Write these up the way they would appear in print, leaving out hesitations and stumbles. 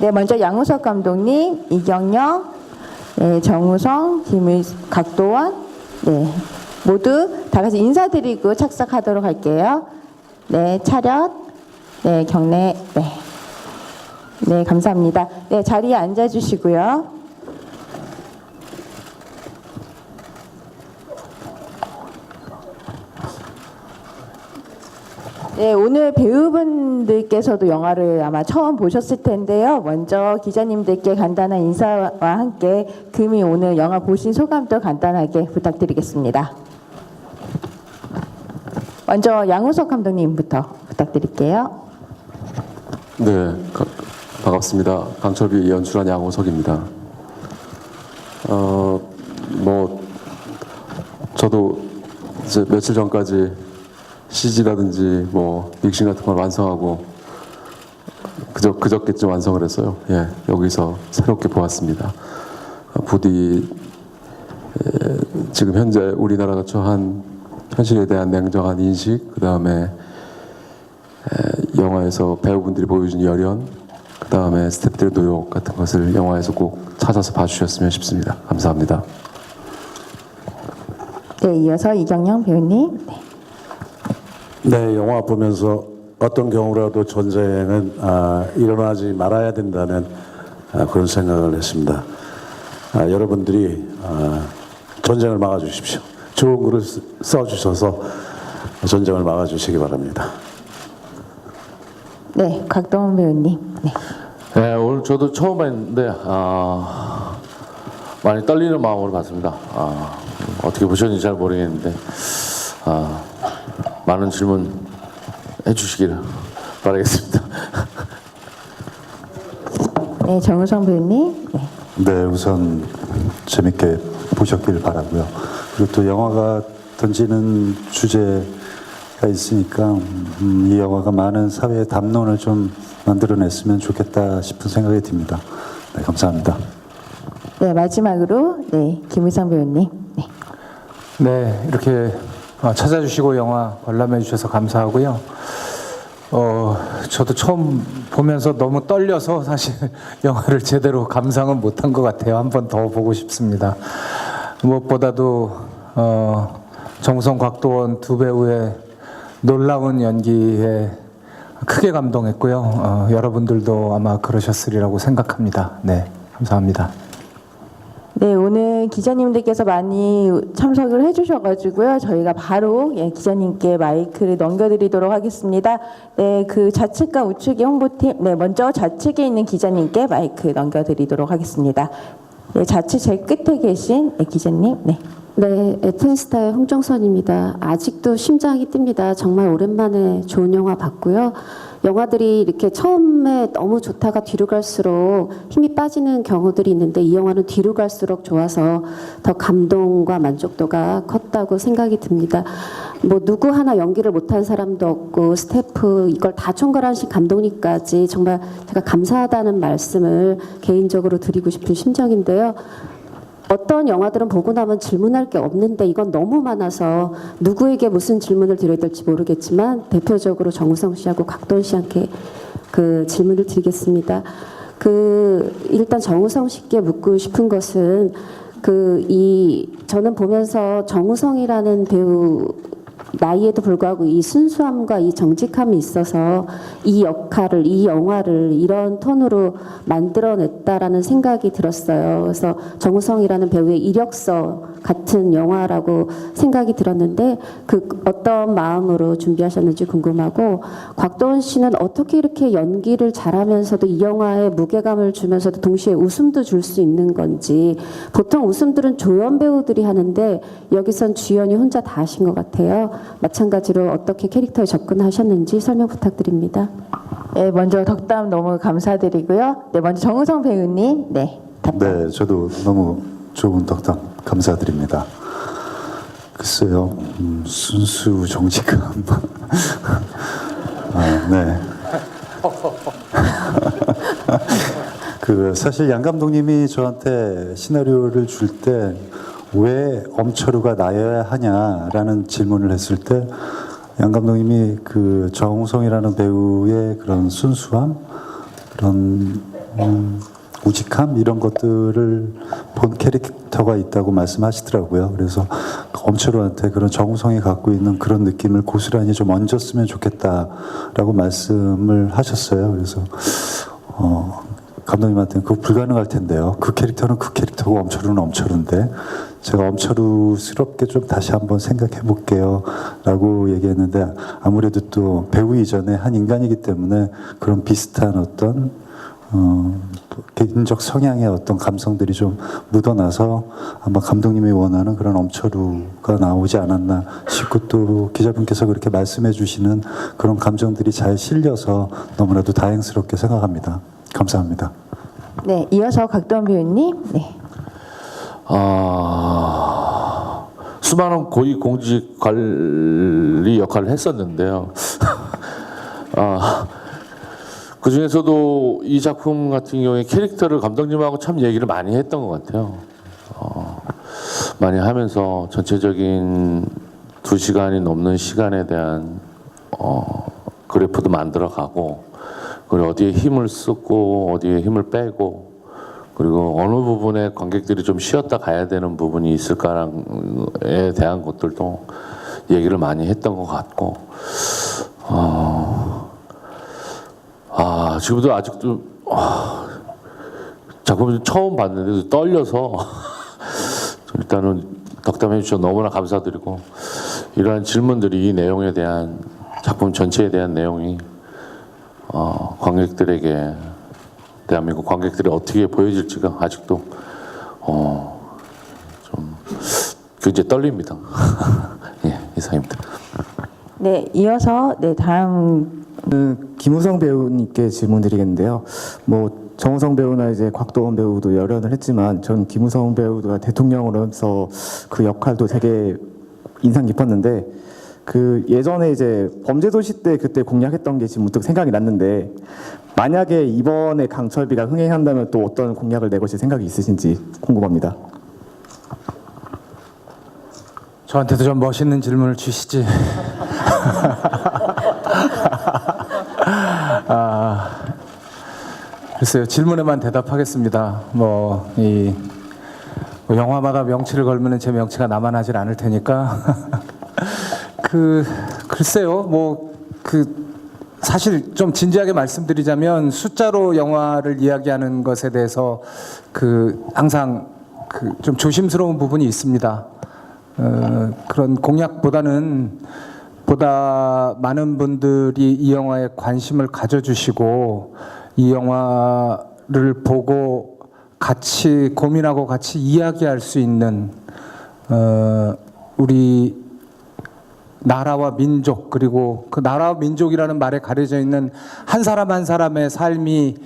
네, 먼저 양우석 감독님, 이경영, 네, 정우성, 각도원, 네, 모두 다 같이 인사드리고 착석하도록 할게요. 네, 차렷, 네, 경례, 네, 네, 감사합니다. 네, 자리에 앉아주시고요. 네, 오늘 배우분들께서도 영화를 아마 처음 보셨을 텐데요. 먼저 기자님들께 간단한 인사와 함께 금이 오늘 영화 보신 소감도 간단하게 부탁드리겠습니다. 먼저 양우석 감독님부터 부탁드릴게요. 네, 반갑습니다. 강철비 연출한 양우석입니다. 저도 이제 며칠 전까지 CG라든지 믹싱 같은 걸 완성하고 그저께쯤 완성을 했어요. 예, 여기서 새롭게 보았습니다. 부디 지금 현재 우리나라가 처한 현실에 대한 냉정한 인식, 그 다음에 영화에서 배우분들이 보여준 열연, 그 다음에 스태프들의 노력 같은 것을 영화에서 꼭 찾아서 봐주셨으면 싶습니다. 감사합니다. 네, 이어서 이경영 배우님. 네. 네, 영화 보면서 어떤 경우라도 전쟁은 일어나지 말아야 된다는 그런 생각을 했습니다. 여러분들이 전쟁을 막아주십시오. 좋은 글을 써주셔서 전쟁을 막아주시기 바랍니다. 네, 각동원 배우님. 네. 네, 오늘 저도 처음 봤는데 많이 떨리는 마음으로 봤습니다. 어떻게 보셨는지 잘 모르겠는데 많은 질문 해주시기를 바라겠습니다. 네, 정우성 배우님. 네. 네, 우선 재밌게 보셨길 바라고요. 그리고 또 영화가 던지는 주제가 있으니까 이 영화가 많은 사회의 담론을 좀 만들어냈으면 좋겠다 싶은 생각이 듭니다. 네, 감사합니다. 네, 마지막으로 네, 김의성 배우님. 네. 네, 이렇게 찾아주시고 영화 관람해 주셔서 감사하고요. 저도 처음 보면서 너무 떨려서 사실 영화를 제대로 감상은 못한 것 같아요. 한 번 더 보고 싶습니다. 무엇보다도 정우성, 곽도원 두 배우의 놀라운 연기에 크게 감동했고요. 여러분들도 아마 그러셨으리라고 생각합니다. 네, 감사합니다. 네, 오늘 기자님들께서 많이 참석을 해주셔가지고요. 저희가 바로 기자님께 마이크를 넘겨드리도록 하겠습니다. 네, 그 좌측과 우측의 홍보팀, 네, 먼저 좌측에 있는 기자님께 마이크 넘겨드리도록 하겠습니다. 네, 좌측 제일 끝에 계신 기자님, 네. 네, FN스타의 홍정선입니다. 아직도 심장이 뜹니다. 정말 오랜만에 좋은 영화 봤고요. 영화들이 이렇게 처음에 너무 좋다가 뒤로 갈수록 힘이 빠지는 경우들이 있는데 이 영화는 뒤로 갈수록 좋아서 더 감동과 만족도가 컸다고 생각이 듭니다. 누구 하나 연기를 못한 사람도 없고 스태프 이걸 다 총괄하신 감독님까지 정말 제가 감사하다는 말씀을 개인적으로 드리고 싶은 심정인데요. 어떤 영화들은 보고 나면 질문할 게 없는데 이건 너무 많아서 누구에게 무슨 질문을 드려야 될지 모르겠지만 대표적으로 정우성 씨하고 각도원 씨한테 그 질문을 드리겠습니다. 일단 정우성 씨께 묻고 싶은 것은 저는 보면서 정우성이라는 배우 나이에도 불구하고 이 순수함과 이 정직함이 있어서 이 역할을, 이 영화를 이런 톤으로 만들어냈다라는 생각이 들었어요. 그래서 정우성이라는 배우의 이력서 같은 영화라고 생각이 들었는데 어떤 마음으로 준비하셨는지 궁금하고 곽도원 씨는 어떻게 이렇게 연기를 잘하면서도 이 영화에 무게감을 주면서도 동시에 웃음도 줄 수 있는 건지 보통 웃음들은 조연 배우들이 하는데 여기선 주연이 혼자 다 하신 것 같아요. 마찬가지로 어떻게 캐릭터에 접근하셨는지 설명 부탁드립니다. 네, 먼저 덕담 너무 감사드리고요. 네, 먼저 정우성 배우님, 네, 답변. 네, 저도 너무 좋은 덕담 감사드립니다. 글쎄요, 순수 정직함. 네. 사실 양 감독님이 저한테 시나리오를 줄 때 왜 엄철우가 나여야 하냐라는 질문을 했을 때 양 감독님이 정우성이라는 배우의 그런 순수함, 그런 우직함 이런 것들을 본 캐릭터가 있다고 말씀하시더라고요. 그래서 엄철우한테 그런 정우성이 갖고 있는 그런 느낌을 고스란히 좀 얹었으면 좋겠다라고 말씀을 하셨어요. 그래서 감독님한테는 그거 불가능할 텐데요. 그 캐릭터는 그 캐릭터고 엄철우는 엄철우인데 제가 엄철우스럽게 좀 다시 한번 생각해 볼게요 라고 얘기했는데 아무래도 또 배우 이전에 한 인간이기 때문에 그런 비슷한 어떤 개인적 성향의 어떤 감성들이 좀 묻어나서 아마 감독님이 원하는 그런 엄철우가 나오지 않았나 싶고 또 기자분께서 그렇게 말씀해 주시는 그런 감정들이 잘 실려서 너무나도 다행스럽게 생각합니다. 감사합니다. 네, 이어서 각도원 배우님. 네. 수많은 고위 공직 관리 역할을 했었는데요. 그 중에서도 이 작품 같은 경우에 캐릭터를 감독님하고 참 얘기를 많이 했던 것 같아요. 많이 하면서 전체적인 2시간이 넘는 시간에 대한 그래프도 만들어가고 그리고 어디에 힘을 쓰고 어디에 힘을 빼고 그리고 어느 부분에 관객들이 좀 쉬었다 가야 되는 부분이 있을까에 대한 것들도 얘기를 많이 했던 것 같고 지금도 아직도 작품을 처음 봤는데도 떨려서 일단은 덕담해 주셔서 너무나 감사드리고 이러한 질문들이 이 내용에 대한 작품 전체에 대한 내용이 관객들에게 대한민국 관객들이 어떻게 보여질지가 아직도 좀 굉장히 떨립니다. 예, 이상입니다. 네, 이어서 네, 다음 김우성 배우님께 질문드리겠는데요. 뭐 정우성 배우나 이제 곽도원 배우도 열연을 했지만 전 김우성 배우가 대통령으로서 그 역할도 되게 인상 깊었는데 그 예전에 이제 범죄도시 때 그때 공약했던 게 지금 문득 생각이 났는데 만약에 이번에 강철비가 흥행한다면 또 어떤 공약을 내고실 생각이 있으신지 궁금합니다. 저한테도 좀 멋있는 질문을 주시지. 글쎄요, 질문에만 대답하겠습니다. 뭐 영화마다 명치를 걸면 제 명치가 남아나질 않을 테니까. 글쎄요, 사실 좀 진지하게 말씀드리자면 숫자로 영화를 이야기하는 것에 대해서 항상 좀 조심스러운 부분이 있습니다. 그런 공약보다는 보다 많은 분들이 이 영화에 관심을 가져주시고 이 영화를 보고 같이 고민하고 같이 이야기할 수 있는 우리 나라와 민족 그리고 그 나라와 민족이라는 말에 가려져 있는 한 사람 한 사람의 삶이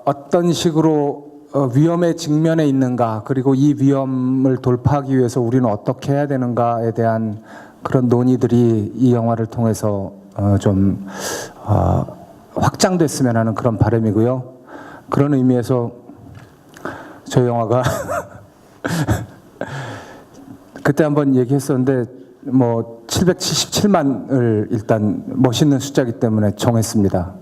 어떤 식으로 위험에 직면해 있는가 그리고 이 위험을 돌파하기 위해서 우리는 어떻게 해야 되는가에 대한 그런 논의들이 이 영화를 통해서 좀 확장됐으면 하는 그런 바람이고요. 그런 의미에서 저 영화가 그때 한번 얘기했었는데 777만을 일단 멋있는 숫자이기 때문에 정했습니다.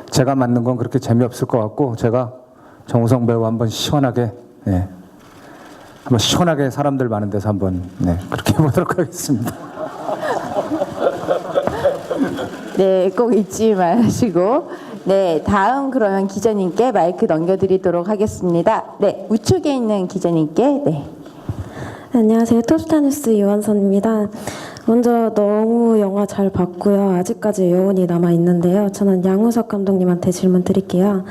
제가 맞는 건 그렇게 재미없을 것 같고 제가 정우성 배우 한번 시원하게 한번 시원하게 사람들 많은 데서 한번 그렇게 해보도록 하겠습니다. 네, 꼭 잊지 마시고 네, 다음 그러면 기자님께 마이크 넘겨드리도록 하겠습니다. 네, 우측에 있는 기자님께 네. 안녕하세요. 톱스타뉴스 유한선입니다. 먼저 너무 영화 잘 봤고요. 아직까지 여운이 남아있는데요. 저는 양우석 감독님한테 질문 드릴게요.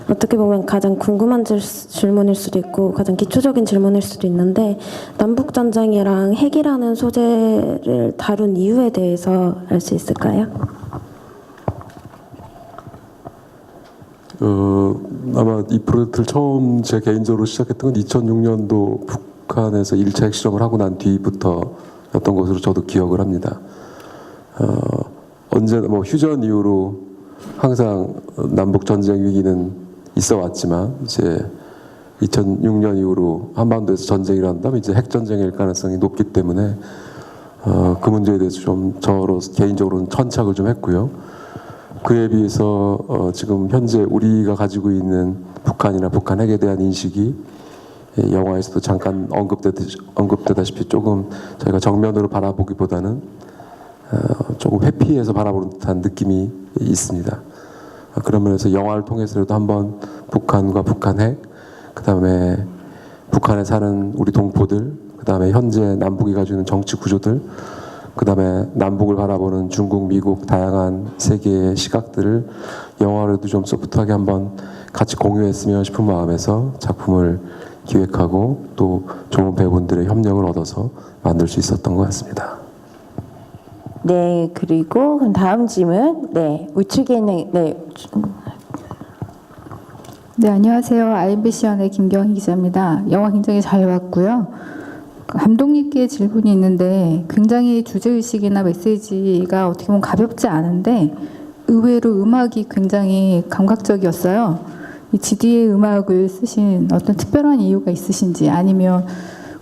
어떻게 보면 가장 궁금한 질문일 수도 있고 가장 기초적인 질문일 수도 있는데 남북전쟁이랑 핵이라는 소재를 다룬 이유에 대해서 알 수 있을까요? 아마 이 프로젝트를 처음 제 개인적으로 시작했던 건 2006년도 북한에서 1차 핵실험을 하고 난 뒤부터였던 것으로 저도 기억을 합니다. 언제나 휴전 이후로 항상 남북 전쟁 위기는 있어 왔지만 이제 2006년 이후로 한반도에서 전쟁이 일어난다면 이제 핵 전쟁일 가능성이 높기 때문에 그 문제에 대해서 좀 저로 개인적으로는 천착을 좀 했고요. 그에 비해서 지금 현재 우리가 가지고 있는 북한이나 북한 핵에 대한 인식이 영화에서도 잠깐 언급되다시피 조금 저희가 정면으로 바라보기보다는 조금 회피해서 바라보는 듯한 느낌이 있습니다. 그런 면에서 영화를 통해서라도 한번 북한과 북한 핵, 그다음에 북한에 사는 우리 동포들, 그다음에 현재 남북이 가지고 있는 정치 구조들, 그다음에 남북을 바라보는 중국, 미국 다양한 세계의 시각들을 영화로도 좀 소프트하게 한번 같이 공유했으면 싶은 마음에서 작품을 기획하고 또 좋은 배우분들의 협력을 얻어서 만들 수 있었던 것 같습니다. 네, 그리고 그럼 다음 질문. 네, 우측에 있는 네, 안녕하세요. IMBC연의 김경희 기자입니다. 영화 굉장히 잘 봤고요. 감독님께 질문이 있는데 굉장히 주제의식이나 메시지가 어떻게 보면 가볍지 않은데 의외로 음악이 굉장히 감각적이었어요. 이 GD의 음악을 쓰신 어떤 특별한 이유가 있으신지, 아니면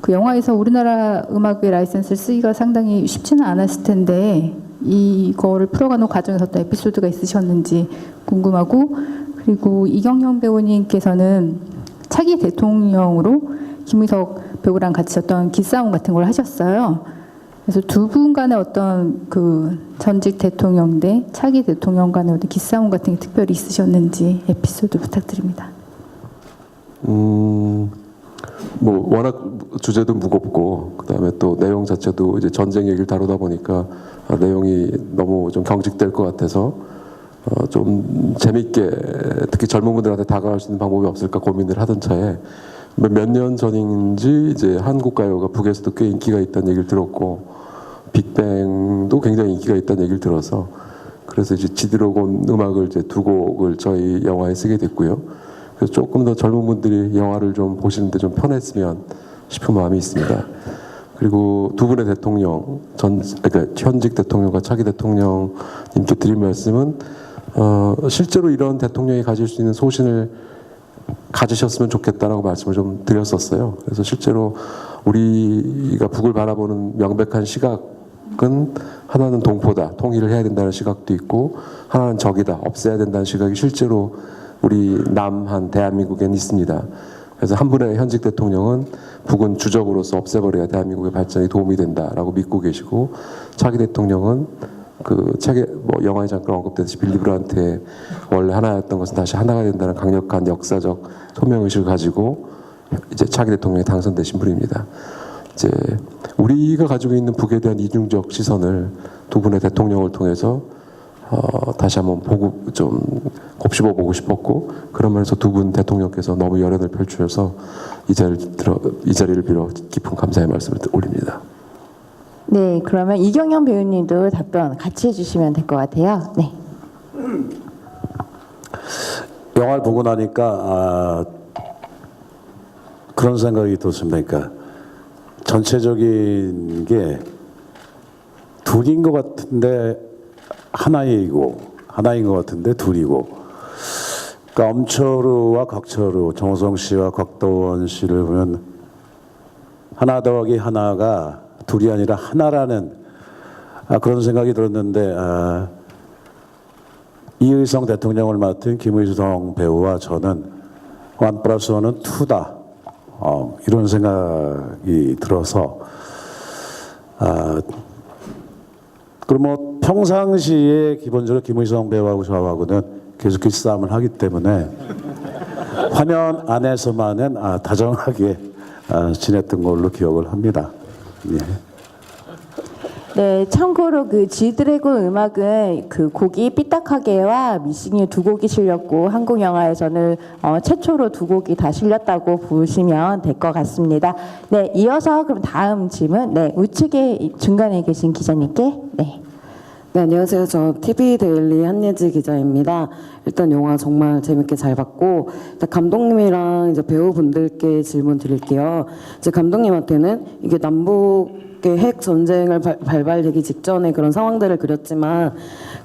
그 영화에서 우리나라 음악의 라이센스를 쓰기가 상당히 쉽지는 않았을 텐데 이거를 풀어가는 과정에서 어떤 에피소드가 있으셨는지 궁금하고, 그리고 이경영 배우님께서는 차기 대통령으로 김의석 배우랑 같이 어떤 기싸움 같은 걸 하셨어요. 그래서 두 분 간의 어떤 그 전직 대통령 대 차기 대통령 간의 어떤 기싸움 같은 게 특별히 있으셨는지 에피소드 부탁드립니다. 뭐 워낙 주제도 무겁고 그다음에 또 내용 자체도 이제 전쟁 얘기를 다루다 보니까 내용이 너무 좀 경직될 것 같아서 좀 재밌게 특히 젊은 분들한테 다가갈 수 있는 방법이 없을까 고민을 하던 차에 몇 년 전인지 이제 한국 가요가 북에서도 꽤 인기가 있다는 얘기를 들었고 빅뱅도 굉장히 인기가 있다는 얘기를 들어서 그래서 이제 지드래곤 음악을 이제 두 곡을 저희 영화에 쓰게 됐고요. 그래서 조금 더 젊은 분들이 영화를 좀 보시는데 좀 편했으면 싶은 마음이 있습니다. 그리고 두 분의 대통령, 그러니까 현직 대통령과 차기 대통령님께 드릴 말씀은 실제로 이런 대통령이 가질 수 있는 소신을 가지셨으면 좋겠다라고 말씀을 좀 드렸었어요. 그래서 실제로 우리가 북을 바라보는 명백한 시각은 하나는 동포다, 통일을 해야 된다는 시각도 있고 하나는 적이다, 없애야 된다는 시각이 실제로 우리 남한 대한민국에는 있습니다. 그래서 한 분의 현직 대통령은 북은 주적으로서 없애버려야 대한민국의 발전에 도움이 된다라고 믿고 계시고 차기 대통령은 그 책에 뭐 영화에 잠깐 언급됐듯이 빌리 브란트의 원래 하나였던 것은 다시 하나가 된다는 강력한 역사적 소명의식을 가지고 이제 차기 대통령에 당선되신 분입니다. 이제 우리가 가지고 있는 북에 대한 이중적 시선을 두 분의 대통령을 통해서 다시 한번 보고 좀 곱씹어 보고 싶었고 그런 면에서 두 분 대통령께서 너무 열연을 펼치셔서 이 자리를 빌어 깊은 감사의 말씀을 올립니다. 네, 그러면 이경영 배우님도 답변 같이 해주시면 될 것 같아요. 네. 영화를 보고 나니까 그런 생각이 들었습니다. 그러니까 전체적인 게 둘인 것 같은데 하나인 것 같은데 둘이고, 그러니까 엄철우와 곽철우, 정우성 씨와 곽도원 씨를 보면 하나 더하기 하나가 둘이 아니라 하나라는 그런 생각이 들었는데 이의성 대통령을 맡은 김의성 배우와 저는 1+1은 2다 이런 생각이 들어서 그리고 뭐 평상시에 기본적으로 김의성 배우하고 저하고는 계속 기싸움을 하기 때문에 화면 안에서만은 다정하게 지냈던 걸로 기억을 합니다. 예. 네, 참고로 그 지드래곤 음악은 그 곡이 삐딱하게와 미싱이 두 곡이 실렸고 한국 영화에서는 최초로 두 곡이 다 실렸다고 보시면 될 것 같습니다. 네, 이어서 그럼 다음 질문. 네, 우측에 중간에 계신 기자님께. 네. 네, 안녕하세요. 저 TV 데일리 한예지 기자입니다. 일단 영화 정말 재밌게 잘 봤고, 일단 감독님이랑 이제 배우분들께 질문 드릴게요. 이제 감독님한테는 이게 남북의 핵 전쟁을 발발되기 직전에 그런 상황들을 그렸지만,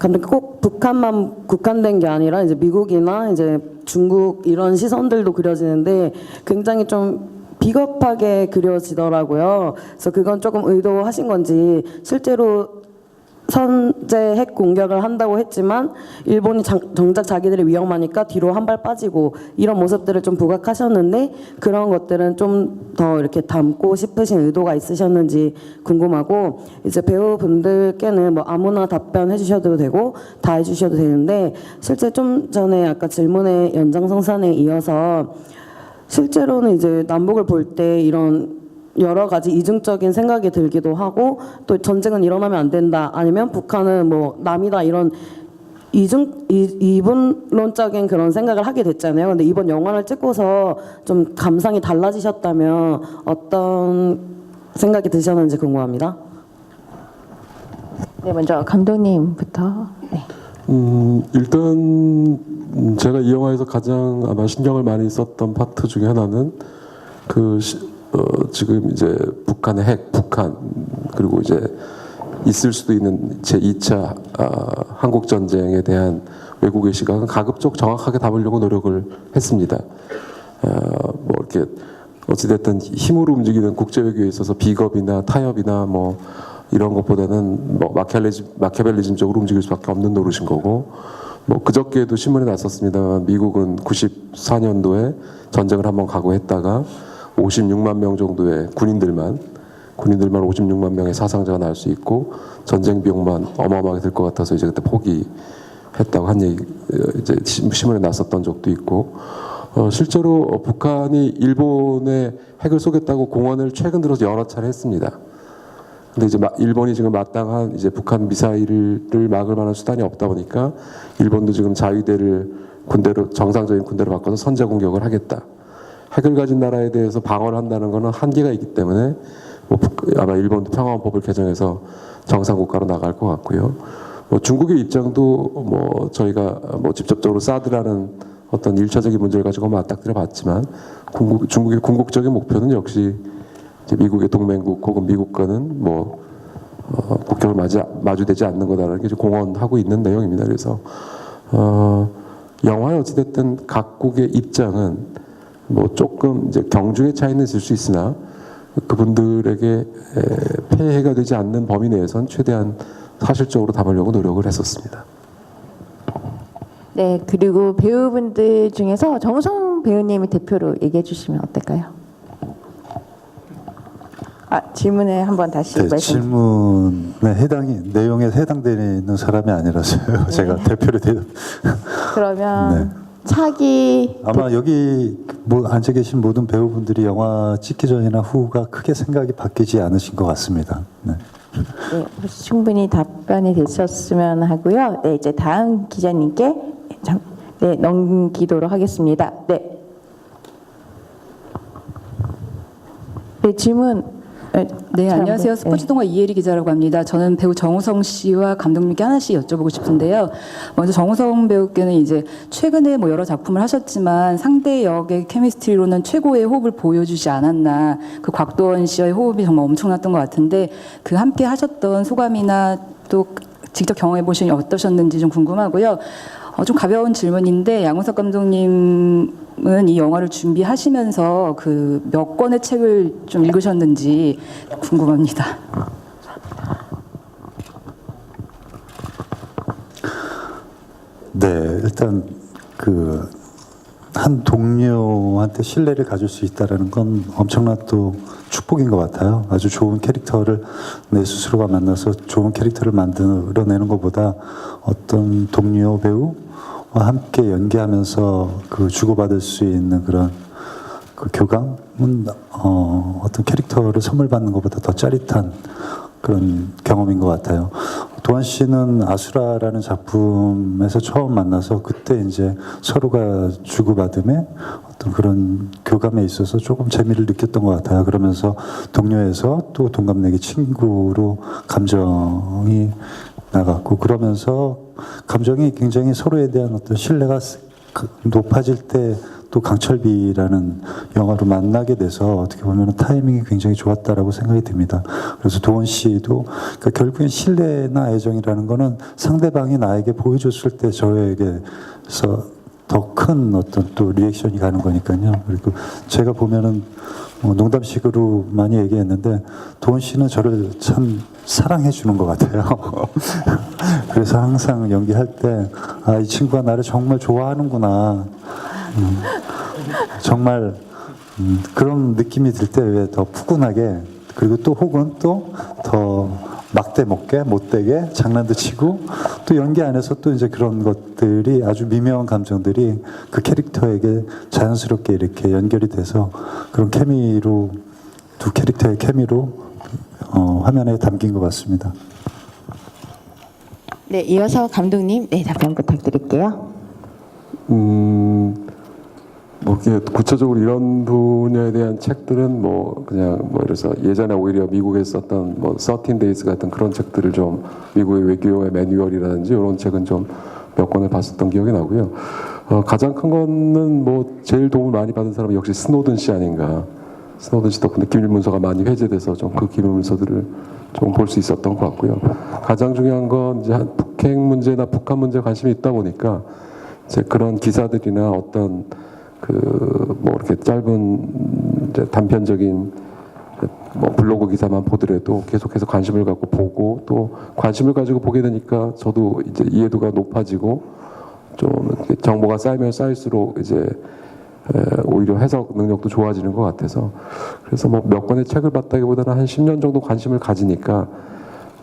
감독님 꼭 북한만 국한된 게 아니라 이제 미국이나 이제 중국 이런 시선들도 그려지는데 굉장히 좀 비겁하게 그려지더라고요. 그래서 그건 조금 의도하신 건지 실제로 선제 핵 공격을 한다고 했지만 일본이 정작 자기들이 위험하니까 뒤로 한 발 빠지고 이런 모습들을 좀 부각하셨는데 그런 것들은 좀 더 이렇게 담고 싶으신 의도가 있으셨는지 궁금하고 이제 배우분들께는 뭐 아무나 답변해 주셔도 되고 다 해주셔도 되는데 실제 좀 전에 아까 질문의 연장선상에 이어서 실제로는 이제 남북을 볼 때 이런 여러 가지 이중적인 생각이 들기도 하고 또 전쟁은 일어나면 안 된다 아니면 북한은 뭐 남이다 이런 이분론적인 그런 생각을 하게 됐잖아요. 근데 이번 영화를 찍고서 좀 감상이 달라지셨다면 어떤 생각이 드셨는지 궁금합니다. 네, 먼저 감독님부터. 네. 일단 제가 이 영화에서 가장 아마 신경을 많이 썼던 파트 중에 하나는 지금 이제 북한의 핵, 북한 그리고 이제 있을 수도 있는 제2차 한국 전쟁에 대한 외국의 시각은 가급적 정확하게 담으려고 노력을 했습니다. 뭐 이렇게 어찌됐든 힘으로 움직이는 국제 외교에 있어서 비겁이나 타협이나 뭐 이런 것보다는 뭐 마키아벨리즘적으로 움직일 수밖에 없는 노릇인 거고, 뭐 그저께도 신문에 났었습니다만 미국은 94년도에 전쟁을 한번 각오했다가 56만 명 정도의 군인들만 56만 명의 사상자가 날 수 있고 전쟁 비용만 어마어마하게 들 것 같아서 이제 그때 포기했다고 한 얘기 이제 신문에 났었던 적도 있고, 실제로 북한이 일본의 핵을 쏘겠다고 공언을 최근 들어서 여러 차례 했습니다. 근데 이제 일본이 지금 마땅한 이제 북한 미사일을 막을 만한 수단이 없다 보니까 일본도 지금 자위대를 군대로 정상적인 군대로 바꿔서 선제 공격을 하겠다. 핵을 가진 나라에 대해서 방어를 한다는 것은 한계가 있기 때문에 아마 일본도 평화헌법을 개정해서 정상국가로 나갈 것 같고요. 중국의 입장도 저희가 직접적으로 사드라는 어떤 일차적인 문제를 가지고 맞닥뜨려 봤지만 중국의 궁극적인 목표는 역시 이제 미국의 동맹국 혹은 미국과는 국경을 마주되지 않는 거다라는 게 이제 공언하고 있는 내용입니다. 그래서 영화에 어찌됐든 각국의 입장은 조금 이제 경중의 차이는 있을 수 있으나 그분들에게 폐해가 되지 않는 범위 내에선 최대한 사실적으로 담으려고 노력을 했었습니다. 네, 그리고 배우분들 중에서 정우성 배우님이 대표로 얘기해 주시면 어떨까요? 질문에 한번 다시 네, 말씀. 질문에 내용에 해당되는 사람이 아니라서요. 제가 대표로 그러면 차기 아마 여기 앉아 계신 모든 배우분들이 영화 찍기 전이나 후가 크게 생각이 바뀌지 않으신 것 같습니다. 네. 네, 충분히 답변이 되셨으면 하고요. 네, 이제 다음 기자님께 넘기도록 하겠습니다. 네. 네, 질문. 네, 안녕하세요. 스포츠동화 이혜리 기자라고 합니다. 저는 배우 정우성 씨와 감독님께 하나씩 여쭤보고 싶은데요. 먼저 정우성 배우께는 이제 최근에 여러 작품을 하셨지만 상대 역의 케미스트리로는 최고의 호흡을 보여주지 않았나. 그 곽도원 씨와의 호흡이 정말 엄청났던 것 같은데 그 함께 하셨던 소감이나 또 직접 경험해 보시니 어떠셨는지 좀 궁금하고요. 좀 가벼운 질문인데 양우석 감독님은 이 영화를 준비하시면서 그 몇 권의 책을 좀 읽으셨는지 궁금합니다. 네, 일단 한 동료한테 신뢰를 가질 수 있다는 건 엄청난 또 축복인 것 같아요. 아주 좋은 캐릭터를 내 스스로가 만나서 좋은 캐릭터를 만들어내는 것보다 어떤 동료 배우와 함께 연기하면서 주고받을 수 있는 그런 교감은 어떤 캐릭터를 선물 받는 것보다 더 짜릿한 그런 경험인 것 같아요. 도한 씨는 아수라라는 작품에서 처음 만나서 그때 이제 서로가 주고받음에 어떤 그런 교감에 있어서 조금 재미를 느꼈던 것 같아요. 그러면서 동료에서 또 동갑내기 친구로 감정이 나갔고 그러면서 감정이 굉장히 서로에 대한 어떤 신뢰가 높아질 때 또 강철비라는 영화로 만나게 돼서 어떻게 보면 타이밍이 굉장히 좋았다라고 생각이 듭니다. 그래서 도원 씨도 결국엔 신뢰나 애정이라는 거는 상대방이 나에게 보여줬을 때 저에게서 더 큰 어떤 또 리액션이 가는 거니까요. 그리고 제가 보면은 농담식으로 많이 얘기했는데 도훈 씨는 저를 참 사랑해 주는 것 같아요. 그래서 항상 연기할 때 이 친구가 나를 정말 좋아하는구나. 정말 그런 느낌이 들 때 왜 더 푸근하게, 그리고 또 혹은 또 더 막대 못게 못되게 장난도 치고, 또 연기 안에서 또 이제 그런 것들이 아주 미묘한 감정들이 그 캐릭터에게 자연스럽게 이렇게 연결이 돼서 그런 케미로, 두 캐릭터의 케미로 화면에 담긴 것 같습니다. 네, 이어서 감독님, 네, 답변 부탁드릴게요. 뭐 이렇게 구체적으로 이런 분야에 대한 책들은 뭐 그냥 뭐 이래서 예전에 오히려 미국에 썼던 뭐 13 Days 같은 그런 책들을 좀, 미국의 외교의 매뉴얼이라든지 이런 책은 좀 몇 권을 봤었던 기억이 나고요. 가장 큰 거는 뭐 제일 도움을 많이 받은 사람은 역시 스노든 씨 아닌가. 스노든 씨 덕분에 기밀문서가 많이 회제돼서 좀 그 기밀문서들을 좀 볼 수 있었던 것 같고요. 가장 중요한 건 이제 북핵 문제나 북한 문제에 관심이 있다 보니까 이제 그런 기사들이나 어떤 뭐 이렇게 짧은 이제 단편적인 뭐 블로그 기사만 보더라도 계속해서 관심을 갖고 보고, 또 관심을 가지고 보게 되니까 저도 이제 이해도가 높아지고 좀 이렇게 정보가 쌓이면 쌓일수록 이제 오히려 해석 능력도 좋아지는 것 같아서, 그래서 뭐 몇 권의 책을 봤다기보다는 한 10년 정도 관심을 가지니까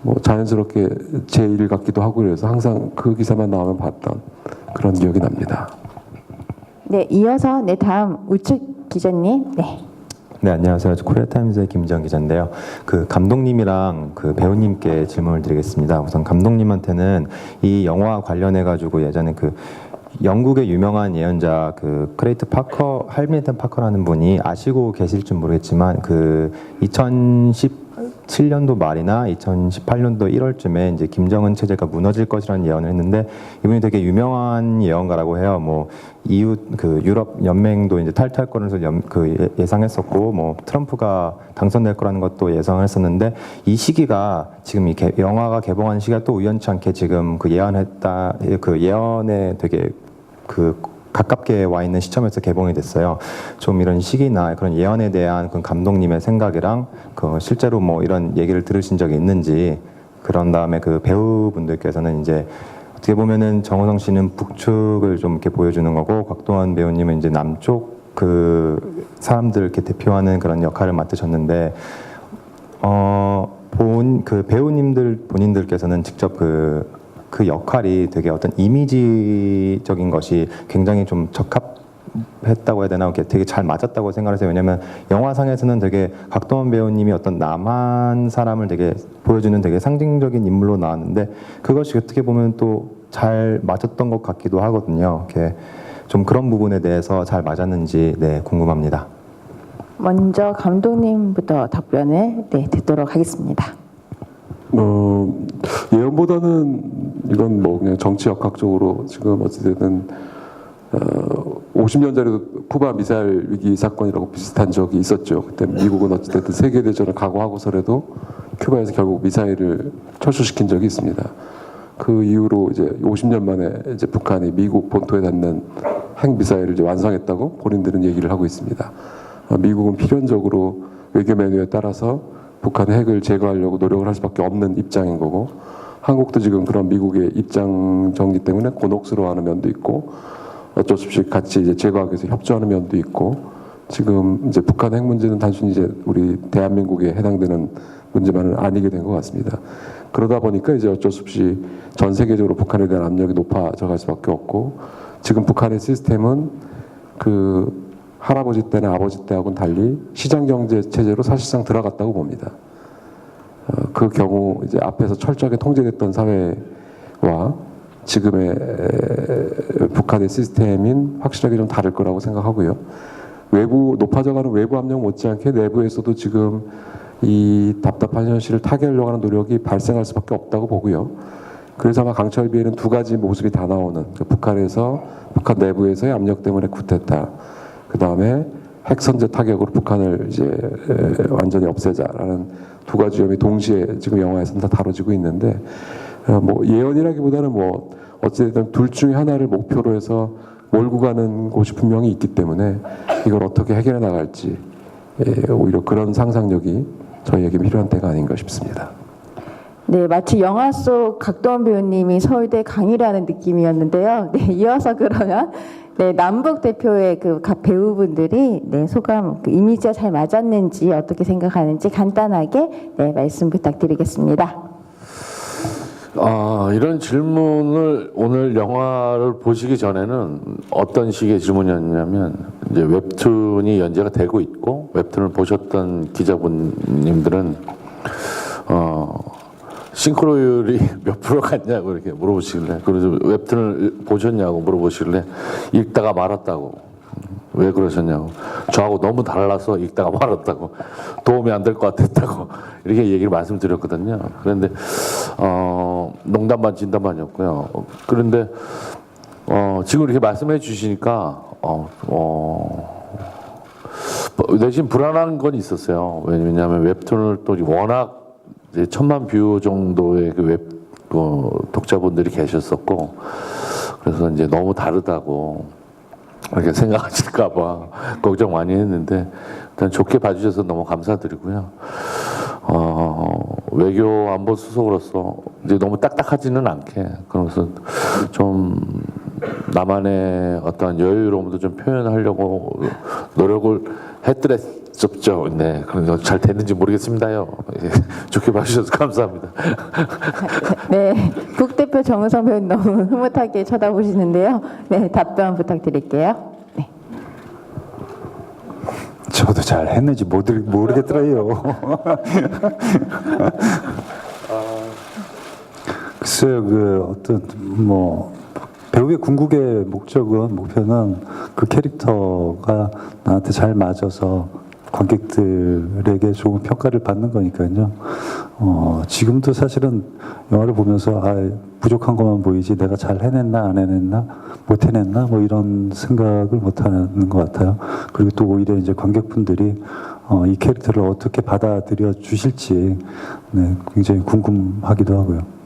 뭐 자연스럽게 제 일 같기도 하고, 그래서 항상 그 기사만 나오면 봤던 그런 기억이 납니다. 네, 이어서 네, 다음 우측 기자님. 네. 네, 안녕하세요. 코리아타임즈의 김지영 기자인데요. 그 감독님이랑 그 배우님께 질문을 드리겠습니다. 우선 감독님한테는 이 영화 관련해 가지고 예전에 그 영국의 유명한 예언자 그 크레이트 파커, 할밀턴 파커라는 분이 아시고 계실지 모르겠지만 그 2017년도 말이나 2018년도 1월쯤에 이제 김정은 체제가 무너질 것이라는 예언을 했는데, 이분이 되게 유명한 예언가라고 해요. 뭐 EU 그 유럽 연맹도 이제 탈퇴할 거라서 예상했었고, 뭐 트럼프가 당선될 거라는 것도 예상을 했었는데, 이 시기가 지금 이 영화가 개봉하는 시기가 또 우연치 않게 지금 그 예언했다, 그 예언에 되게 그 가깝게 와 있는 시점에서 개봉이 됐어요. 좀 이런 시기나 그런 예언에 대한 그 감독님의 생각이랑 그 실제로 뭐 이런 얘기를 들으신 적이 있는지, 그런 다음에 그 배우분들께서는 이제 어떻게 보면은 정우성 씨는 북측을 좀 이렇게 보여주는 거고, 곽도원 배우님은 이제 남쪽 그 사람들을 이렇게 대표하는 그런 역할을 맡으셨는데, 그 배우님들 본인들께서는 직접 그 역할이 되게 어떤 이미지적인 것이 굉장히 좀 적합했다고 해야 되나, 되게 잘 맞았다고 생각해요. 왜냐하면 영화상에서는 되게 곽도원 배우님이 어떤 남한 사람을 되게 보여주는 되게 상징적인 인물로 나왔는데, 그것이 어떻게 보면 또 잘 맞았던 것 같기도 하거든요. 이렇게 좀 그런 부분에 대해서 잘 맞았는지 네, 궁금합니다. 먼저 감독님부터 답변을 네, 듣도록 하겠습니다. 예언보다는 이건 뭐 그냥 정치 역학적으로 지금 어찌됐든 50년 전에도 쿠바 미사일 위기 사건이라고 비슷한 적이 있었죠. 그때 미국은 어찌됐든 세계대전을 각오하고서라도 큐바에서 결국 미사일을 철수시킨 적이 있습니다. 그 이후로 이제 50년 만에 이제 북한이 미국 본토에 닿는 핵 미사일을 이제 완성했다고 본인들은 얘기를 하고 있습니다. 미국은 필연적으로 외교 매뉴에 따라서 북한의 핵을 제거하려고 노력을 할 수밖에 없는 입장인 거고, 한국도 지금 그런 미국의 입장 정리 때문에 곤혹스러워하는 면도 있고, 어쩔 수 없이 같이 이제 제거하기 위해서 협조하는 면도 있고, 지금 이제 북한 핵 문제는 단순히 이제 우리 대한민국에 해당되는 문제만은 아니게 된 것 같습니다. 그러다 보니까 이제 어쩔 수 없이 전 세계적으로 북한에 대한 압력이 높아져 갈 수밖에 없고, 지금 북한의 시스템은 그 할아버지 때나 아버지 때하고는 달리 시장경제 체제로 사실상 들어갔다고 봅니다. 그 경우 이제 앞에서 철저하게 통제됐던 사회와 지금의 북한의 시스템인 확실하게 좀 다를 거라고 생각하고요. 높아져가는 외부 압력 못지않게 내부에서도 지금 이 답답한 현실을 타개하려고 하는 노력이 발생할 수밖에 없다고 보고요. 그래서 아마 강철비에는 두 가지 모습이 다 나오는, 북한 내부에서의 압력 때문에 쿠데타, 그 다음에 핵선제 타격으로 북한을 이제 완전히 없애자라는 두 가지 점이 동시에 지금 영화에서는 다 다뤄지고 있는데, 뭐 예언이라기보다는 뭐 어찌됐든 둘 중에 하나를 목표로 해서 몰고 가는 곳이 분명히 있기 때문에 이걸 어떻게 해결해 나갈지 오히려 그런 상상력이 저희에게 필요한 때가 아닌가 싶습니다. 네, 마치 영화 속 각도원 배우님이 서울대 강의를 하는 느낌이었는데요. 네, 이어서 그러면 네, 남북 대표의 그 각 배우분들이 네, 소감, 그 이미지가 잘 맞았는지 어떻게 생각하는지 간단하게 네, 말씀 부탁드리겠습니다. 이런 질문을 오늘 영화를 보시기 전에는 어떤 식의 질문이었냐면 이제 웹툰이 연재가 되고 있고 웹툰을 보셨던 기자분님들은 싱크로율이 몇 프로 같냐고 이렇게 물어보시길래 그래서 웹툰을 보셨냐고 물어보시길래 읽다가 말았다고. 왜 그러셨냐고. 저하고 너무 달라서 읽다가 말았다고. 도움이 안 될 것 같았다고. 이렇게 얘기를 말씀드렸거든요. 그런데 농담 반 진담 반이었고요. 그런데 지금 이렇게 말씀해 주시니까 대신 불안한 건 있었어요. 왜냐하면 웹툰을 또 워낙 이제 1000만 뷰 정도의 그 독자분들이 계셨었고 그래서 이제 너무 다르다고 이렇게 생각하실까봐 걱정 많이 했는데 일단 좋게 봐주셔서 너무 감사드리고요. 외교 안보 수석으로서 이제 너무 딱딱하지는 않게 그러면서 좀 나만의 어떤 여유로움도 좀 표현하려고 노력을 했더랬죠. 네, 그럼 잘 됐는지 모르겠습니다요. 좋게 봐주셔서 감사합니다. 네, 국대표 정우성 배우님 너무 흐뭇하게 쳐다보시는데요. 네, 답변 부탁드릴게요. 네. 저도 잘 했는지 모르겠더라고요. 글쎄요, 그 어떤 배우의 궁극의 목표는 그 캐릭터가 나한테 잘 맞아서 관객들에게 좋은 평가를 받는 거니까요. 지금도 사실은 영화를 보면서 부족한 것만 보이지 내가 잘 해냈나 안 해냈나 못 해냈나 뭐 이런 생각을 못 하는 것 같아요. 그리고 또 오히려 이제 관객분들이 이 캐릭터를 어떻게 받아들여 주실지 굉장히 궁금하기도 하고요.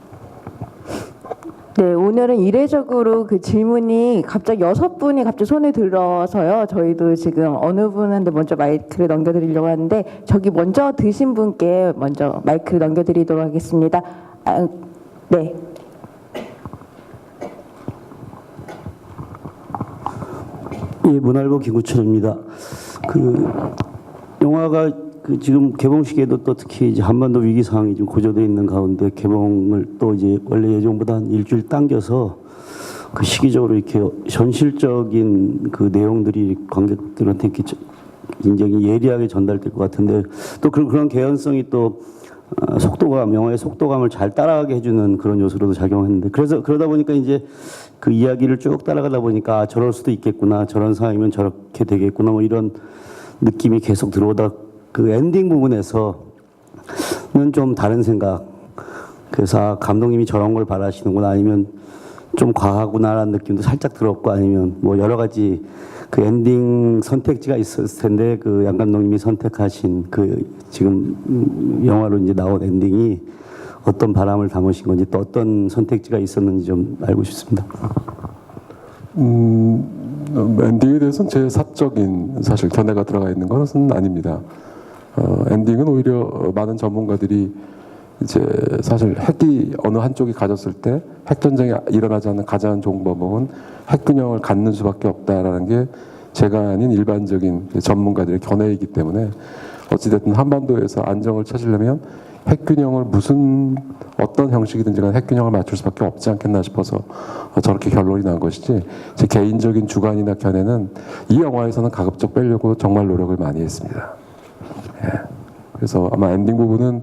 네, 오늘은 이례적으로 그 질문이 갑자기 6분이 갑자기 손을 들어서요. 저희도 지금 어느 분한테 먼저 마이크를 넘겨드리려고 하는데 저기 먼저 드신 분께 먼저 마이크를 넘겨드리도록 하겠습니다. 네. 예, 문화일보 김구철입니다. 영화가 지금 개봉식에도 또 특히 이제 한반도 위기 상황이 좀 고조되어 있는 가운데 개봉을 또 이제 원래 예정보다 한 일주일 당겨서 시기적으로 이렇게 현실적인 그 내용들이 관객들한테 이렇게 굉장히 예리하게 전달될 것 같은데 또 그런 개연성이 또 속도감, 영화의 속도감을 잘 따라가게 해주는 그런 요소로도 작용했는데 그러다 보니까 이제 그 이야기를 쭉 따라가다 보니까 저럴 수도 있겠구나, 저런 상황이면 저렇게 되겠구나, 뭐 이런 느낌이 계속 들어오다 그 엔딩 부분에서는 좀 다른 생각. 그래서 감독님이 저런 걸 바라시는구나, 아니면 좀 과하구나라는 느낌도 살짝 들었고, 아니면 뭐 여러 가지 그 엔딩 선택지가 있었을 텐데 그 양 감독님이 선택하신 그 지금 영화로 이제 나온 엔딩이 어떤 바람을 담으신 건지 또 어떤 선택지가 있었는지 좀 알고 싶습니다. 엔딩에 대해서는 제 사적인 사실 견해가 들어가 있는 것은 아닙니다. 엔딩은 오히려 많은 전문가들이 이제 사실 핵이 어느 한쪽이 가졌을 때 핵전쟁이 일어나지 않는 가장 좋은 방법은 핵균형을 갖는 수밖에 없다라는 게 제가 아닌 일반적인 전문가들의 견해이기 때문에 어찌됐든 한반도에서 안정을 찾으려면 핵균형을 어떤 형식이든지 간에 핵균형을 맞출 수밖에 없지 않겠나 싶어서 저렇게 결론이 난 것이지 제 개인적인 주관이나 견해는 이 영화에서는 가급적 빼려고 정말 노력을 많이 했습니다. 그래서 아마 엔딩 부분은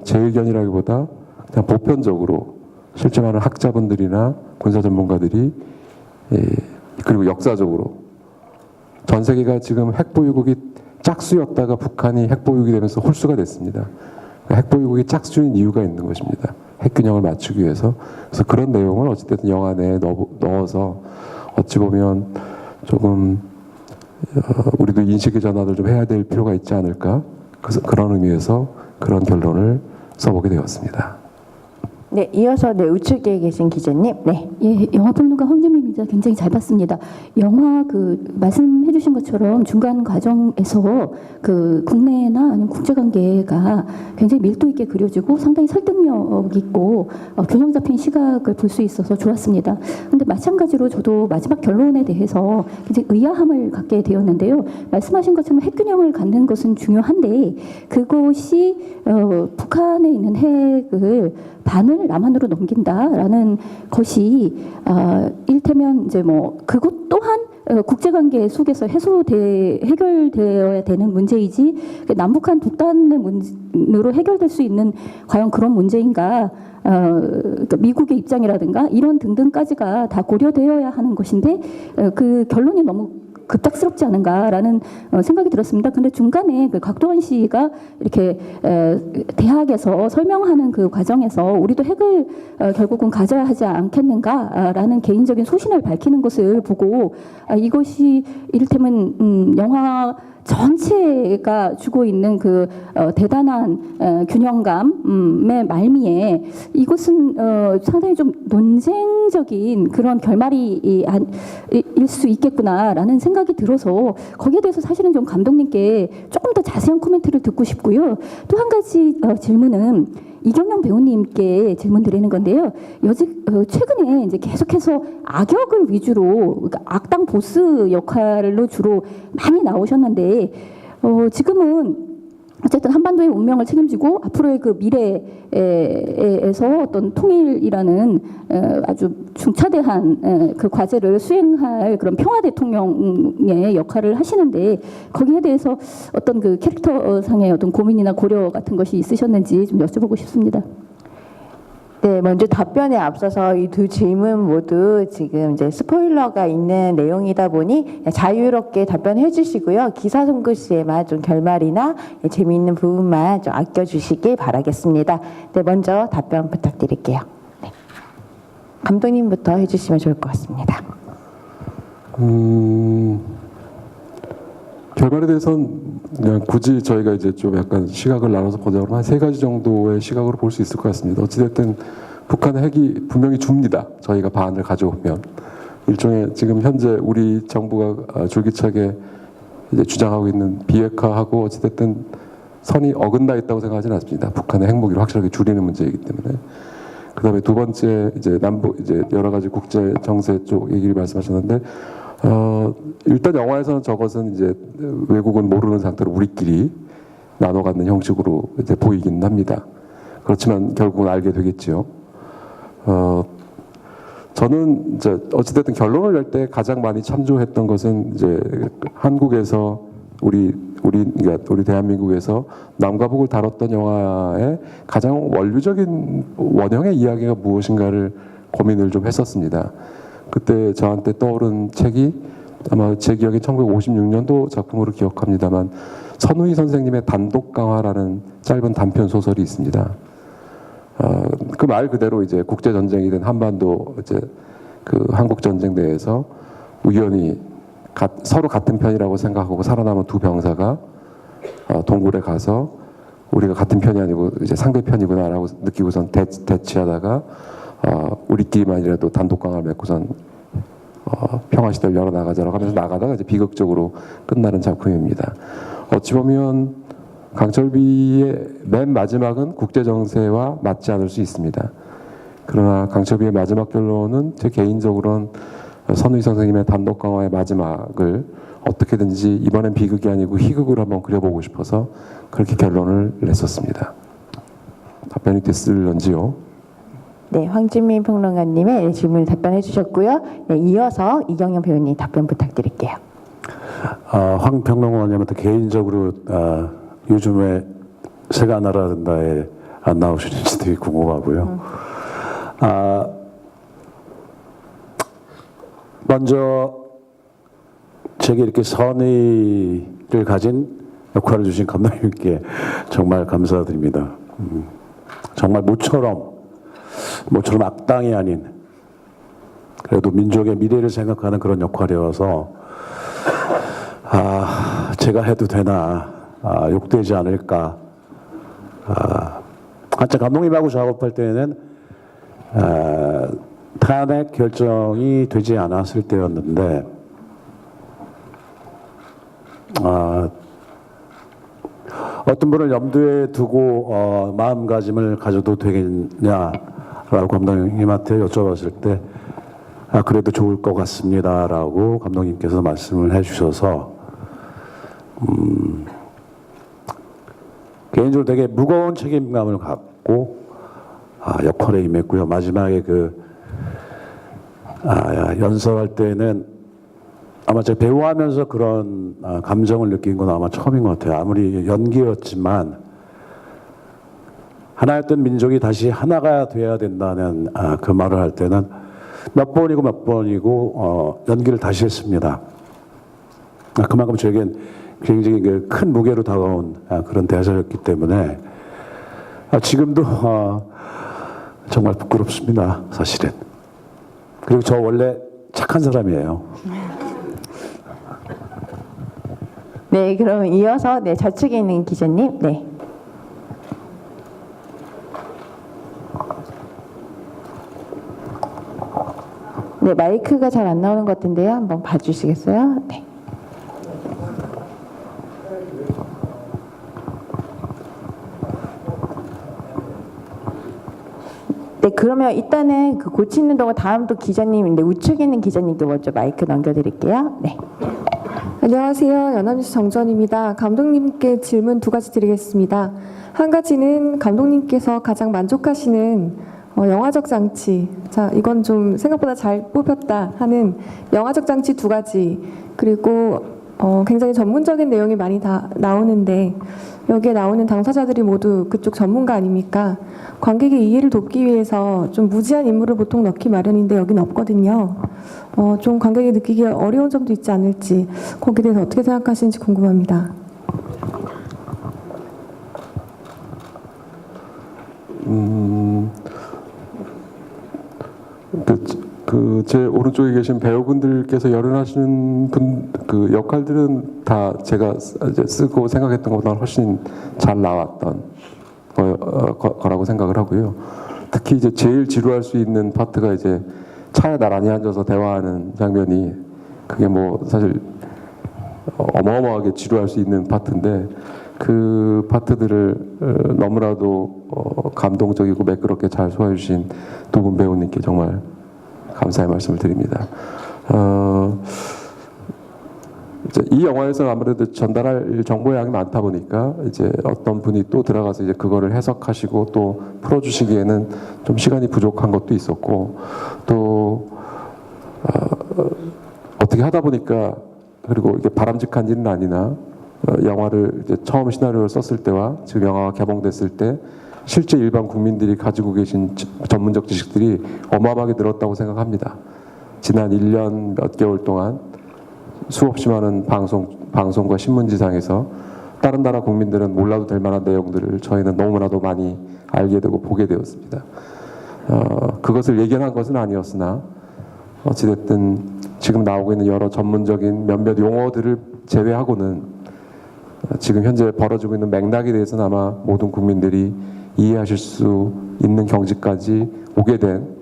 제 의견이라기보다 그냥 보편적으로 실제 많은 학자분들이나 군사 전문가들이 그리고 역사적으로 전 세계가 지금 핵보유국이 짝수였다가 북한이 핵보유국이 되면서 홀수가 됐습니다. 핵보유국이 짝수인 이유가 있는 것입니다. 핵균형을 맞추기 위해서. 그래서 그런 내용을 어찌됐든 영화 내에 넣어서 어찌 보면 조금 우리도 인식의 전환을 좀 해야 될 필요가 있지 않을까. 그래서 그런 의미에서 그런 결론을 써보게 되었습니다. 네, 이어서 네, 우측에 계신 기자님. 네. 예, 영화평론가 황진미입니다. 굉장히 잘 봤습니다. 영화 말씀해주신 것처럼 중간 과정에서 국내나 아니면 국제관계가 굉장히 밀도 있게 그려지고 상당히 설득력 있고 균형 잡힌 시각을 볼 수 있어서 좋았습니다. 근데 마찬가지로 저도 마지막 결론에 대해서 굉장히 의아함을 갖게 되었는데요. 말씀하신 것처럼 핵균형을 갖는 것은 중요한데 그것이 북한에 있는 핵을 반을 남한으로 넘긴다라는 것이 일테면 이제 그것 또한 국제관계 속에서 해결되어야 되는 문제이지 남북한 독단의 문제로 해결될 수 있는 과연 그런 문제인가? 그러니까 미국의 입장이라든가 이런 등등까지가 다 고려되어야 하는 것인데 그 결론이 너무 급작스럽지 않은가라는 생각이 들었습니다. 근데 중간에 곽도원 씨가 이렇게 대학에서 설명하는 그 과정에서 우리도 핵을 결국은 가져야 하지 않겠는가라는 개인적인 소신을 밝히는 것을 보고 이것이 이를테면 영화 전체가 주고 있는 대단한 균형감의 말미에 이것은 상당히 좀 논쟁적인 그런 결말이 일 수 있겠구나라는 생각이 들어서 거기에 대해서 사실은 좀 감독님께 조금 더 자세한 코멘트를 듣고 싶고요. 또 한 가지 질문은 이경영 배우님께 질문 드리는 건데요. 최근에 이제 계속해서 악역을 위주로 그러니까 악당 보스 역할로 주로 많이 나오셨는데 지금은 어쨌든 한반도의 운명을 책임지고 앞으로의 그 미래에서 어떤 통일이라는 아주 중차대한 그 과제를 수행할 그런 평화 대통령의 역할을 하시는데 거기에 대해서 어떤 그 캐릭터상의 어떤 고민이나 고려 같은 것이 있으셨는지 좀 여쭤보고 싶습니다. 네, 먼저 답변에 앞서서 이 두 질문 모두 지금 이제 스포일러가 있는 내용이다 보니 자유롭게 답변해 주시고요. 기사 송구 시에만 좀 결말이나 재미있는 부분만 좀 아껴주시길 바라겠습니다. 네, 먼저 답변 부탁드릴게요. 네. 감독님부터 해주시면 좋을 것 같습니다. 결말에 대해서는 그냥 굳이 저희가 이제 좀 약간 시각을 나눠서 보자 그러면 한 3가지 정도의 시각으로 볼 수 있을 것 같습니다. 어찌됐든 북한의 핵이 분명히 줍니다. 저희가 반을 가져오면. 일종의 지금 현재 우리 정부가 줄기차게 이제 주장하고 있는 비핵화하고 어찌됐든 선이 어긋나 있다고 생각하지는 않습니다. 북한의 핵무기를 확실하게 줄이는 문제이기 때문에. 그다음에 두 번째 이제 남북 이제 여러 가지 국제 정세 쪽 얘기를 말씀하셨는데 일단 영화에서는 저것은 이제 외국은 모르는 상태로 우리끼리 나눠 갖는 형식으로 이제 보이긴 합니다. 그렇지만 결국은 알게 되겠지요. 저는 이제 어찌됐든 결론을 낼 때 가장 많이 참조했던 것은 이제 한국에서 우리 대한민국에서 남과 북을 다뤘던 영화의 가장 원류적인 원형의 이야기가 무엇인가를 고민을 좀 했었습니다. 그때 저한테 떠오른 책이 아마 제 기억에 1956년도 작품으로 기억합니다만 선우희 선생님의 단독 강화라는 짧은 단편 소설이 있습니다. 그 말 그대로 이제 국제 전쟁이든 한반도 이제 그 한국 전쟁 내에서 우연히 서로 같은 편이라고 생각하고 살아남은 두 병사가 동굴에 가서 우리가 같은 편이 아니고 이제 상대 편이구나라고 느끼고선 대치하다가 우리끼리만이라도 단독 강화를 맺고선 평화 시대를 열어 나가자라고 하면서 나가다가 이제 비극적으로 끝나는 작품입니다. 어찌 보면 강철비의 맨 마지막은 국제 정세와 맞지 않을 수 있습니다. 그러나 강철비의 마지막 결론은 제 개인적으로는 선우희 선생님의 단독 강화의 마지막을 어떻게든지 이번엔 비극이 아니고 희극으로 한번 그려보고 싶어서 그렇게 결론을 냈었습니다. 답변이 됐을런지요? 네, 황진민 평론가님의 질문 답변해 주셨고요. 네, 이어서 이경영 배우님 답변 부탁드릴게요. 황 평론가님한테 개인적으로 요즘에 새가 날아든다에 안 나오시는지 되게 궁금하고요. 먼저 제게 이렇게 선의를 가진 역할을 주신 감독님께 정말 감사드립니다. 정말 모처럼 악당이 아닌 그래도 민족의 미래를 생각하는 그런 역할이어서 제가 해도 되나 욕되지 않을까. 한참 감독님하고 작업할 때는 탄핵 결정이 되지 않았을 때였는데 어떤 분을 염두에 두고 마음가짐을 가져도 되겠냐라고 감독님한테 여쭤봤을 때 그래도 좋을 것 같습니다라고 감독님께서 말씀을 해주셔서 개인적으로 되게 무거운 책임감을 갖고 역할에 임했고요. 마지막에 연설할 때는 아마 제가 배우하면서 그런 감정을 느낀 건 아마 처음인 것 같아요. 아무리 연기였지만 하나였던 민족이 다시 하나가 돼야 된다는 그 말을 할 때는 몇 번이고 연기를 다시 했습니다. 그만큼 저에겐 굉장히 큰 무게로 다가온 그런 대사였기 때문에 지금도 정말 부끄럽습니다, 사실은. 그리고 저 원래 착한 사람이에요. 네, 그럼 이어서 좌측에 있는 기자님. 네. 네, 마이크가 잘 안 나오는 것 같은데요. 한번 봐주시겠어요? 네. 네, 그러면 일단은 고치는 동안 다음 또 기자님인데 우측에 있는 기자님께 먼저 마이크 넘겨드릴게요. 네. 안녕하세요. 연합뉴스 정전입니다. 감독님께 질문 두 가지 드리겠습니다. 한 가지는 감독님께서 가장 만족하시는 영화적 장치. 자, 이건 좀 생각보다 잘 뽑혔다 하는 영화적 장치 두 가지. 그리고 굉장히 전문적인 내용이 많이 다 나오는데 여기에 나오는 당사자들이 모두 그쪽 전문가 아닙니까? 관객의 이해를 돕기 위해서 좀 무지한 인물을 보통 넣기 마련인데 여긴 없거든요. 좀 관객이 느끼기 어려운 점도 있지 않을지 거기에 대해서 어떻게 생각하시는지 궁금합니다. 제 오른쪽에 계신 배우분들께서 열연하시는 그 역할들은 다 제가 이제 쓰고 생각했던 것보다 훨씬 잘 나왔던 거라고 생각을 하고요. 특히 이제 제일 지루할 수 있는 파트가 이제 차에 나란히 앉아서 대화하는 장면이 그게 뭐 사실 어마어마하게 지루할 수 있는 파트인데 그 파트들을 너무나도 감동적이고 매끄럽게 잘 소화해 주신 두 분 배우님께 정말 감사의 말씀을 드립니다. 이제 이 영화에서 아무래도 전달할 정보 양이 많다 보니까 이제 어떤 분이 또 들어가서 이제 그거를 해석하시고 또 풀어주시기에는 좀 시간이 부족한 것도 있었고 또 어떻게 하다 보니까 그리고 이게 바람직한 일은 아니나 영화를 이제 처음 시나리오를 썼을 때와 지금 영화가 개봉됐을 때 실제 일반 국민들이 가지고 계신 전문적 지식들이 어마어마하게 늘었다고 생각합니다. 지난 1년 몇 개월 동안 수없이 많은 방송과 신문지상에서 다른 나라 국민들은 몰라도 될 만한 내용들을 저희는 너무나도 많이 알게 되고 보게 되었습니다. 그것을 예견한 것은 아니었으나 어찌됐든 지금 나오고 있는 여러 전문적인 몇몇 용어들을 제외하고는 지금 현재 벌어지고 있는 맥락에 대해서는 아마 모든 국민들이 이해하실 수 있는 경지까지 오게 된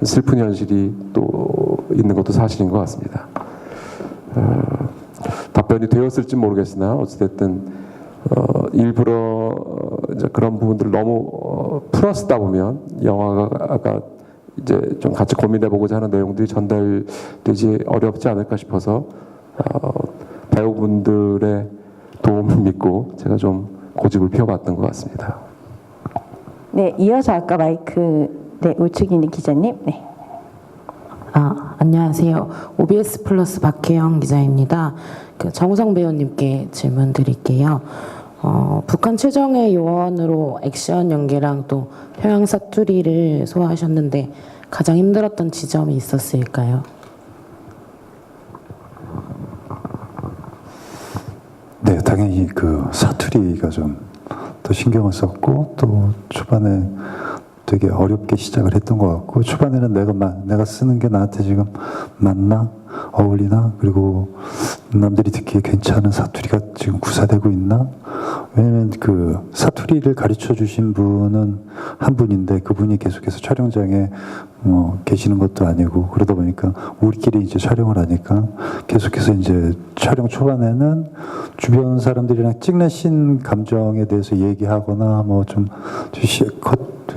슬픈 현실이 또 있는 것도 사실인 것 같습니다. 답변이 되었을지 모르겠으나 어찌됐든 일부러 이제 그런 부분들을 너무 풀어쓰다 보면 영화가 이제 좀 같이 고민해보고자 하는 내용들이 전달되지 어렵지 않을까 싶어서 배우분들의 도움을 믿고 제가 좀 고집을 피워봤던 것 같습니다. 네, 이어서 아까 마이크 우측에 있는 기자님. 네. 안녕하세요. OBS 플러스 박혜영 기자입니다. 정우성 배우님께 질문 드릴게요. 북한 최정예 요원으로 액션 연기랑 또 평양 사투리를 소화하셨는데 가장 힘들었던 지점이 있었을까요? 네, 당연히 그 사투리가 좀 더 신경을 썼고 또 초반에 되게 어렵게 시작을 했던 것 같고 초반에는 내가 쓰는 게 나한테 지금 맞나 어울리나 그리고 남들이 듣기에 괜찮은 사투리가 지금 구사되고 있나? 왜냐면 그 사투리를 가르쳐 주신 분은 한 분인데 그분이 계속해서 촬영장에 계시는 것도 아니고 그러다 보니까 우리끼리 이제 촬영을 하니까 계속해서 이제 촬영 초반에는 주변 사람들이랑 찍는 씬 감정에 대해서 얘기하거나 뭐 좀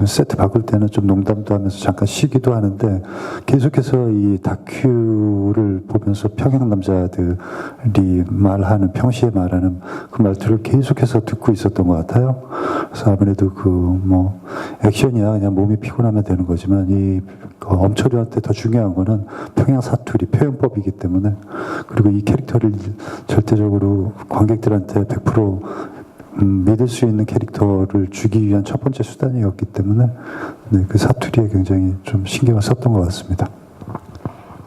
세트 바꿀 때는 좀 농담도 하면서 잠깐 쉬기도 하는데 계속해서 이 다큐를 보면서 평양 남자들이 말하는 평시에 말하는 그 말투를 계속해서 듣고 있었던 것 같아요. 그래서 아무래도 액션이야 그냥 몸이 피곤하면 되는 거지만 이 엄철이한테 더 중요한 거는 평양 사투리 표현법이기 때문에 그리고 이 캐릭터를 절대적으로 관객들한테 100% 믿을 수 있는 캐릭터를 주기 위한 첫 번째 수단이었기 때문에 그 사투리에 굉장히 좀 신경을 썼던 것 같습니다.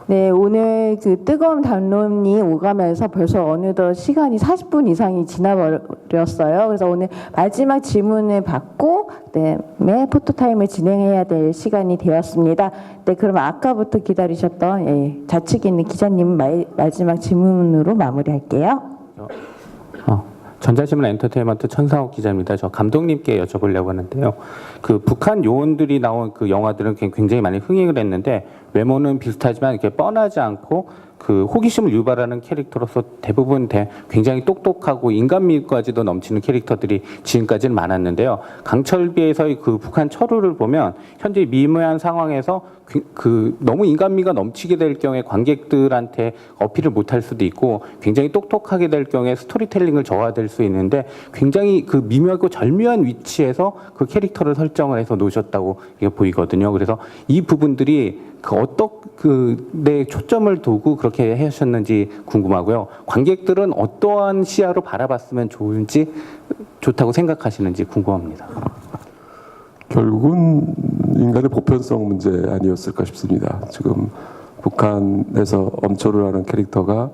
네, 오늘 그 뜨거운 담론이 오가면서 벌써 어느덧 시간이 40분 이상이 지나버렸어요. 그래서 오늘 마지막 질문을 받고 그다음에 포토타임을 진행해야 될 시간이 되었습니다. 네, 그러면 아까부터 기다리셨던 좌측에 있는 기자님 마지막 질문으로 마무리할게요. 전자신문 엔터테인먼트 천상욱 기자입니다. 저 감독님께 여쭤보려고 하는데요. 그 북한 요원들이 나온 그 영화들은 굉장히 많이 흥행을 했는데 외모는 비슷하지만 이렇게 뻔하지 않고 그 호기심을 유발하는 캐릭터로서 대부분 굉장히 똑똑하고 인간미까지도 넘치는 캐릭터들이 지금까지는 많았는데요. 강철비에서의 그 북한 철우를 보면 현재 미묘한 상황에서 그 너무 인간미가 넘치게 될 경우에 관객들한테 어필을 못할 수도 있고 굉장히 똑똑하게 될 경우에 스토리텔링을 저하될 수 있는데 굉장히 그 미묘하고 절묘한 위치에서 그 캐릭터를 설정을 해서 놓으셨다고 보이거든요. 그래서 이 부분들이 내 초점을 두고 그렇게 하셨는지 궁금하고요. 관객들은 어떠한 시야로 바라봤으면 좋다고 생각하시는지 궁금합니다. 결국은 인간의 보편성 문제 아니었을까 싶습니다. 지금 북한에서 엄초루라는 캐릭터가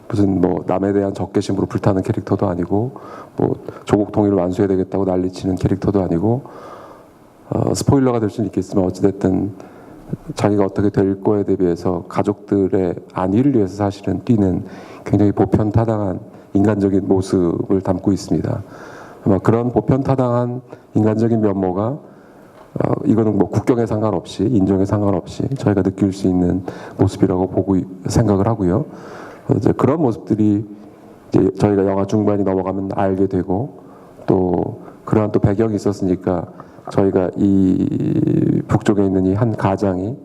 무슨 남에 대한 적개심으로 불타는 캐릭터도 아니고 조국 통일을 완수해야 되겠다고 난리치는 캐릭터도 아니고 스포일러가 될 수는 있겠지만 어찌됐든 자기가 어떻게 될 거에 대비해서 가족들의 안위를 위해서 사실은 뛰는 굉장히 보편타당한 인간적인 모습을 담고 있습니다. 아마 그런 보편타당한 인간적인 면모가 이거는 국경에 상관없이 인종에 상관없이 저희가 느낄 수 있는 모습이라고 생각을 하고요. 이제 그런 모습들이 이제 저희가 영화 중반이 넘어가면 알게 되고 또 그러한 또 배경이 있었으니까 저희가 이 북쪽에 있는 이 한 가장이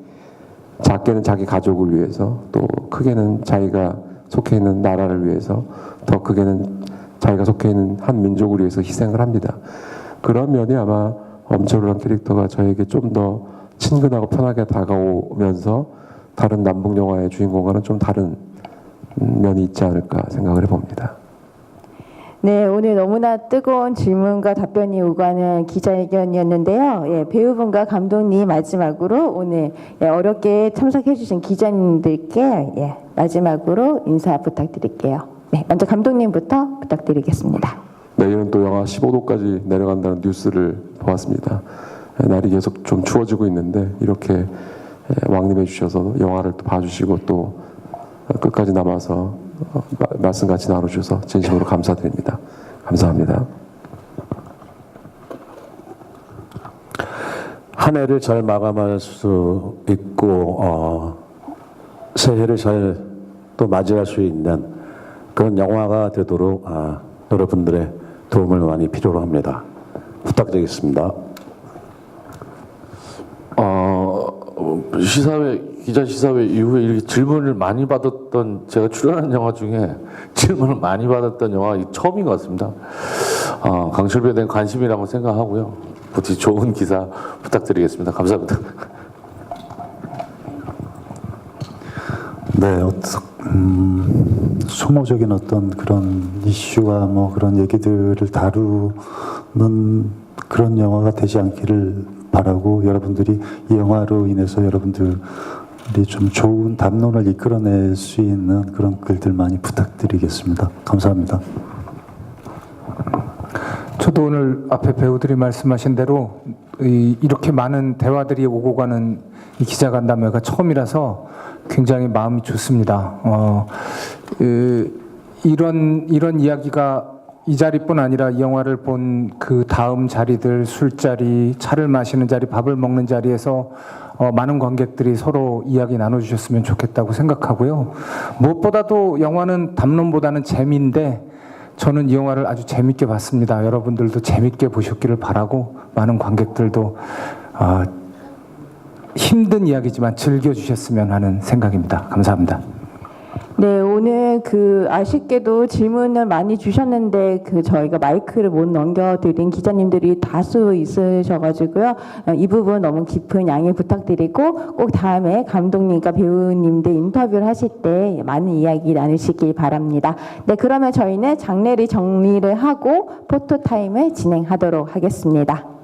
작게는 자기 가족을 위해서 또 크게는 자기가 속해 있는 나라를 위해서 더 크게는 자기가 속해 있는 한 민족을 위해서 희생을 합니다. 그런 면이 아마 엄철우란 캐릭터가 저에게 좀 더 친근하고 편하게 다가오면서 다른 남북 영화의 주인공과는 좀 다른 면이 있지 않을까 생각을 해봅니다. 네, 오늘 너무나 뜨거운 질문과 답변이 오가는 기자회견이었는데요. 배우분과 감독님 마지막으로 오늘 어렵게 참석해주신 기자님들께 마지막으로 인사 부탁드릴게요. 네, 먼저 감독님부터 부탁드리겠습니다. 내일은 또 영하 15도까지 내려간다는 뉴스를 보았습니다. 날이 계속 좀 추워지고 있는데 이렇게 왕림해 주셔서 영화를 또 봐주시고 또 끝까지 남아서 말씀 같이 나눠주셔서 진심으로 감사드립니다. 감사합니다. 한 해를 잘 마감할 수 있고 새해를 잘 또 맞이할 수 있는 그런 영화가 되도록 여러분들의 도움을 많이 필요로 합니다. 부탁드리겠습니다. 기자 시사회 이후에 이렇게 질문을 많이 받았던 제가 출연한 영화 중에 질문을 많이 받았던 영화가 처음인 것 같습니다. 강철비에 대한 관심이라고 생각하고요. 부디 좋은 기사 부탁드리겠습니다. 감사합니다. 네, 소모적인 어떤 그런 이슈와 그런 얘기들을 다루는 그런 영화가 되지 않기를 바라고 여러분들이 이 영화로 인해서 여러분들이 좀 좋은 담론을 이끌어낼 수 있는 그런 글들 많이 부탁드리겠습니다. 감사합니다. 저도 오늘 앞에 배우들이 말씀하신 대로 이렇게 많은 대화들이 오고 가는 이 기자간담회가 처음이라서 굉장히 마음이 좋습니다. 이런 이야기가 이 자리뿐 아니라 이 영화를 본 그 다음 자리들, 술자리, 차를 마시는 자리, 밥을 먹는 자리에서 많은 관객들이 서로 이야기 나눠주셨으면 좋겠다고 생각하고요. 무엇보다도 영화는 담론보다는 재미인데 저는 이 영화를 아주 재밌게 봤습니다. 여러분들도 재밌게 보셨기를 바라고 많은 관객들도 힘든 이야기지만 즐겨주셨으면 하는 생각입니다. 감사합니다. 네, 오늘 아쉽게도 질문을 많이 주셨는데 저희가 마이크를 못 넘겨드린 기자님들이 다수 있으셔가지고요. 이 부분 너무 깊은 양해 부탁드리고 꼭 다음에 감독님과 배우님들 인터뷰를 하실 때 많은 이야기 나누시길 바랍니다. 네, 그러면 저희는 장례를 정리를 하고 포토타임을 진행하도록 하겠습니다.